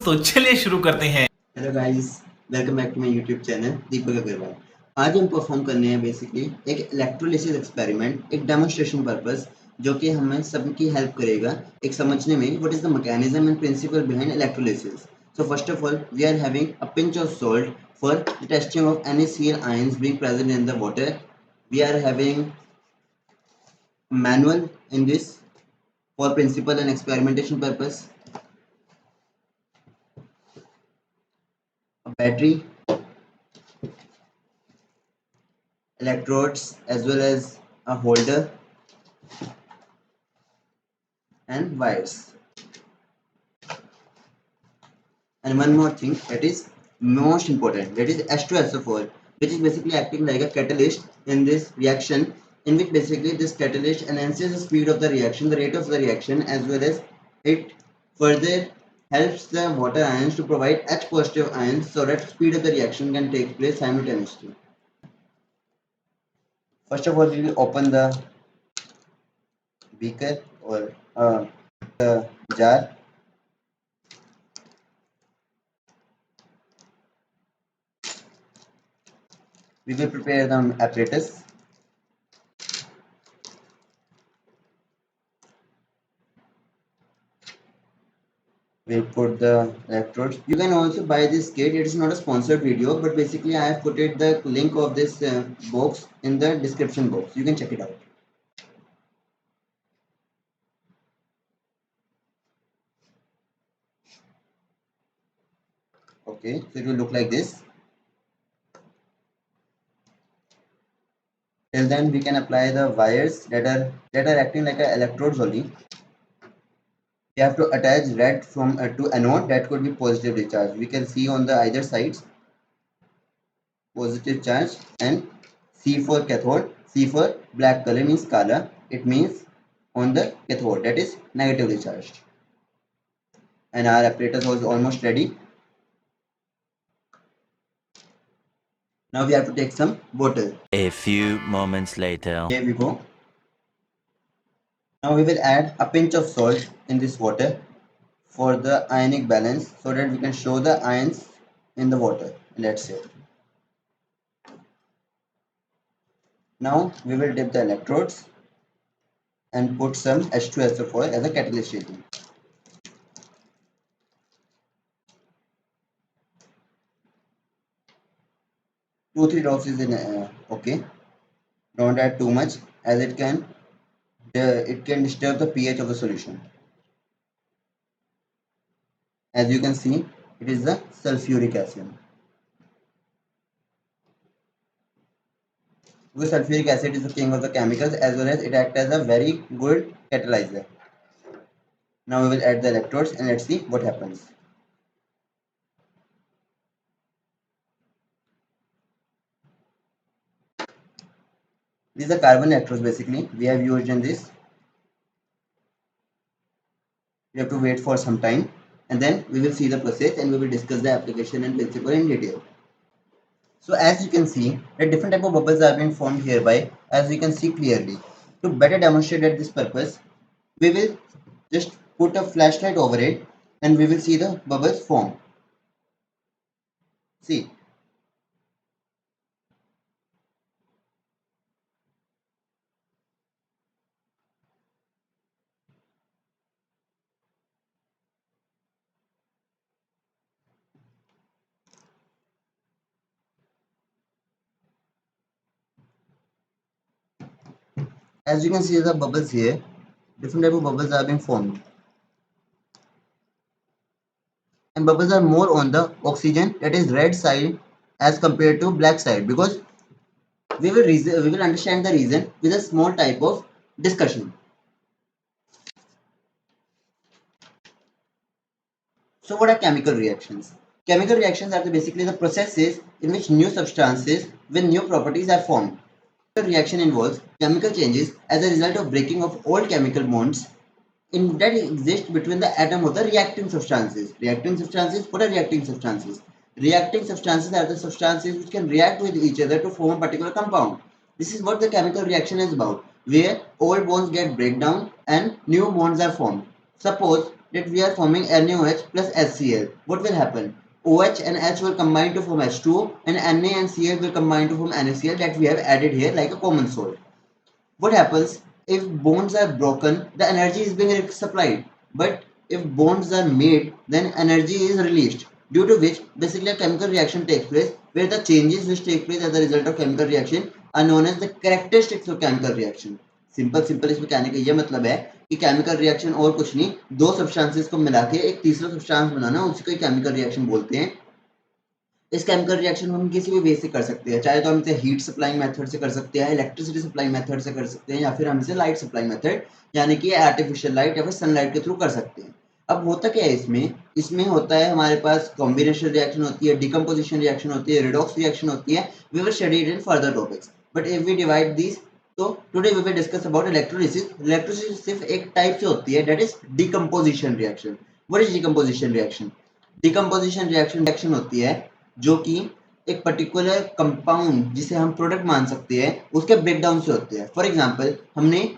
तो चलिए शुरू करते हैं। Hello guys, welcome back to my YouTube channel Deepak Agarwal. आज हम परफॉर्म करने हैं बेसिकली एक इलेक्ट्रोलिसिस एक्सपेरिमेंट, एक डेमोन्स्ट्रेशन पर्पस, जो कि हमें सबकी हेल्प करेगा एक समझने में what is the mechanism and principle behind electrolysis. So first of all we are having a pinch of salt for testing of NaCl ions being present in the water. We are having manual in this for principal and experimentation purpose, a battery, electrodes as well as a holder and wires. And one more thing that is most important, that is H2SO4, which is basically acting like a catalyst in this reaction, in which basically this catalyst enhances the speed of the reaction, the rate of the reaction, as well as it further helps the water ions to provide H positive ions so that speed of the reaction can take place simultaneously. First of all, we will open the beaker or the jar. We will prepare the apparatus. We'll put the electrodes. You can also buy this kit. It is not a sponsored video, but basically I have put it the link of this box in the description box. You can check it out. Okay, so it will look like this. Till then we can apply the wires that are acting like a electrodes only. We have to attach red from to anode, that could be positively charged. We can see on the either sides positive charge, and C for cathode. C for black color means kala. It means on the cathode, that is negatively charged. And our apparatus was almost ready. Now we have to take some water. A few moments later. Here we go. Now we will add a pinch of salt in this water for the ionic balance, so that we can show the ions in the water. Let's say. Now we will dip the electrodes and put some H2SO4 as a catalyst agent. 2-3 drops is okay. Don't add too much, as it can disturb the pH of the solution. As you can see, it is the sulfuric acid. Because sulfuric acid is the king of the chemicals, as well as it acts as a very good catalyzer. Now we will add the electrodes and let's see what happens. These are carbon electrodes basically we have used in this. We have to wait for some time and then we will see the process and we will discuss the application and principle in detail. So as you can see, that different type of bubbles are being formed hereby, as you can see clearly. To better demonstrate at this purpose, we will just put a flashlight over it and we will see the bubbles form. See. As you can see the bubbles here, different type of bubbles are being formed. And bubbles are more on the oxygen, that is red side, as compared to black side, because we will understand the reason with a small type of discussion. So what are chemical reactions? Chemical reactions are basically the processes in which new substances with new properties are formed. The reaction involves chemical changes as a result of breaking of old chemical bonds that exist between the atom of the reacting substances. Reacting substances, what are reacting substances? Reacting substances are the substances which can react with each other to form a particular compound. This is what the chemical reaction is about, where old bonds get break down and new bonds are formed. Suppose that we are forming NaOH plus HCl. What will happen? OH and H will combine to form H2O, and Na and Cl will combine to form NaCl that we have added here like a common salt. What happens if bonds are broken? The energy is being supplied, but if bonds are made, then energy is released, due to which basically a chemical reaction takes place, where the changes which take place as a result of chemical reaction are known as the characteristics of chemical reaction. Simple इसमें कहने का ये मतलब है कि chemical reaction और कुछ नहीं, दो सब्सटेंसेस को मिला के एक तीसरा सब्सटेंस बनाना, उसी को केमिकल रिएक्शन बोलते हैं। इस केमिकल रिएक्शन हम किसी भी वे से कर सकते हैं, चाहे तो हम इसे हीट सप्लाई मेथड से कर सकते हैं, इलेक्ट्रिसिटी सप्लाई मेथड से कर सकते हैं, या फिर हम इसे लाइट सप्लाई मेथड यानी कि आर्टिफिशियल लाइट या फिर सनलाइट के थ्रू कर सकते हैं। अब होता क्या है इसमें होता है हमारे पास कॉम्बिनेशन रिएक्शन होती है, डिकम्पोजिशन रिएक्शन होती है, रिडॉक्स रिएक्शन होती है। We will study it in further topics, but if we divide this, तो today we will discuss about electrolysis. Electrolysis सिर्फ एक टाइप से होती है, that is decomposition reaction. What is decomposition reaction? Decomposition reaction होती है जो कि एक पर्टिकुलर कंपाउंड जिसे हम प्रोडक्ट मान सकते हैं उसके ब्रेकडाउन से होते हैं। फॉर एग्जांपल हमने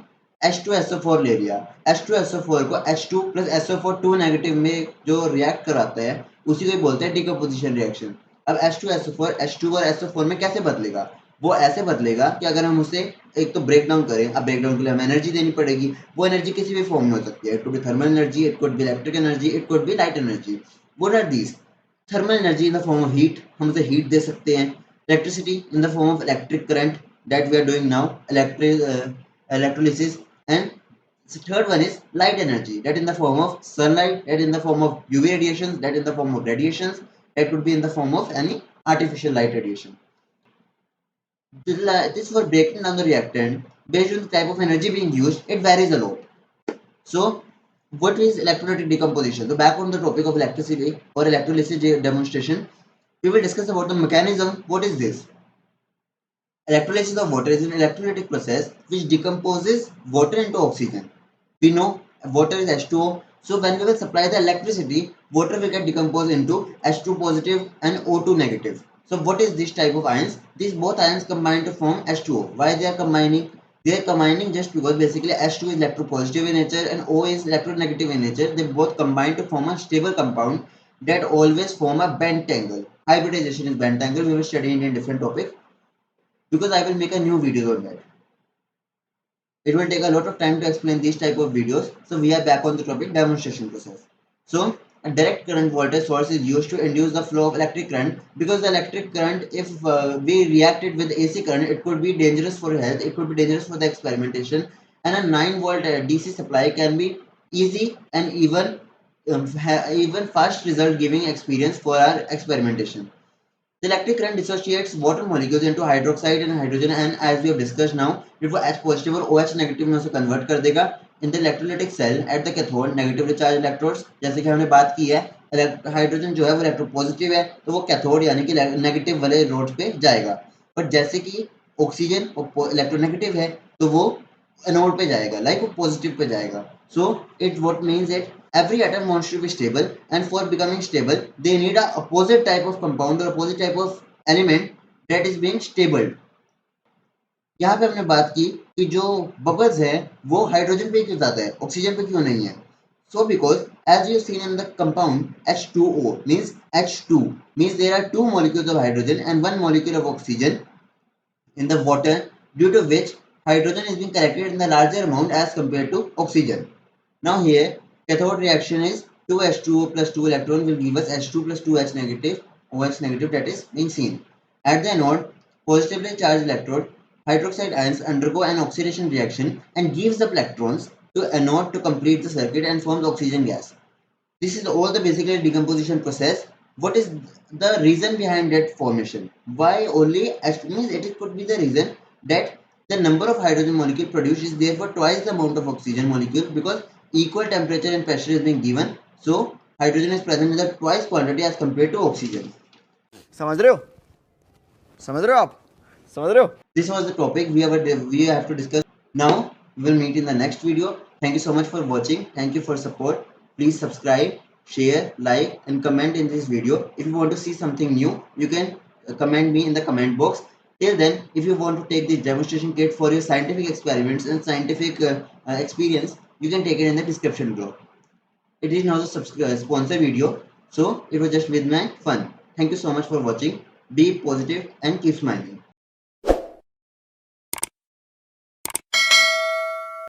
H2SO4 ले लिया, H2SO4 को H2 प्लस SO4 2 नेगेटिव में जो रिएक्ट कराता है उसी को बोलते हैं डिकम्पोजिशन रिएक्शन। अब H2SO4 H2 और SO4 में कैसे बदलेगा? वो ऐसे बदलेगा कि अगर हम उसे एक तो ब्रेक डाउन करें, अब ब्रेक डाउन के लिए हमें एनर्जी देनी पड़ेगी। वो एनर्जी किसी भी फॉर्म में हो सकती है, it could be thermal energy, it could be electric energy, it could be light energy. What are these? Thermal energy in the form of heat, हम उसे हीट दे सकते हैं। Electricity in the form of electric current that we are doing now, electrolysis. And third one is light energy, that in the form of sunlight, that in the form of UV radiations, that in the form of radiations, that could be in the form of any artificial light radiation. This for breaking down the reactant based on the type of energy being used, it varies a lot. So what is electrolytic decomposition? So back on the topic of electricity or electrolysis demonstration, we will discuss about the mechanism. What is this? Electrolysis of water is an electrolytic process which decomposes water into oxygen. We know water is H2O, so when we will supply the electricity, water will get decomposed into H2 positive and O2 negative. So what is this type of ions? These both ions combine to form H2O. Why they are combining? They are combining just because basically H2 is electropositive in nature and O is electronegative in nature. They both combine to form a stable compound that always form a bent angle. Hybridization is bent angle. We will study it in different topic because I will make a new video on that. It will take a lot of time to explain these type of videos. So we are back on the topic demonstration process. So a direct current voltage source is used to induce the flow of electric current, because the electric current, if we react it with AC current, it could be dangerous for health, it could be dangerous for the experimentation. And a 9-volt DC supply can be easy and even fast result giving experience for our experimentation. The electric current dissociates water molecules into hydroxide and hydrogen, and as we have discussed now, it वो H positive और OH negative में उसे convert कर देगा. In the electrolytic cell at the cathode, negatively charged electrodes, जैसे कि हमने बात की है, हाइड्रोजन जो है वो इलेक्ट्रोपॉजिटिव है, तो वो कैथोड यानी कि नेगेटिव वाले रोड पे जाएगा। बट जैसे कि ऑक्सीजन इलेक्ट्रोनेगेटिव है तो वो एनोड पे जाएगा, लाइक वो पॉजिटिव पे जाएगा. So it what means it every atom wants to be stable, and for becoming stable they need a opposite type of compound or opposite type of element that is being stabled. यहाँ पे हमने बात की कि जो bubbles है वो hydrogen पे क्यों जाता है, ऑक्सीजन पे क्यों नहीं है. So because as you have seen in the compound H2O means H2 means there are two molecules of hydrogen and one molecule of oxygen in the water, due to which hydrogen is being collected in the larger amount as compared to oxygen. Now here cathode reaction is 2H2O plus 2 electron will give us H2 plus 2H negative, OH negative, that is being seen. At the anode, positively charged electrode, hydroxide ions undergo an oxidation reaction and gives up electrons to anode to complete the circuit and forms oxygen gas. This is all the basically decomposition process. What is the reason behind that formation? Why only H2 means it could be the reason that the number of hydrogen molecule produced is therefore twice the amount of oxygen molecule, because equal temperature and pressure is being given, so hydrogen is present in the twice quantity as compared to oxygen. समझ रहे हो समझ रहे हो आप समझ रहे हो. This was the topic we have to discuss. Now we will meet in the next video. Thank you so much for watching. Thank you for support. Please subscribe, share, like and comment in this video. If you want to see something new, you can comment me in the comment box. Till then, if you want to take this demonstration kit for your scientific experiments and scientific experience, you can take it in the description below. It is not a sponsor video, so it was just with my fun. Thank you so much for watching. Be positive and keep smiling.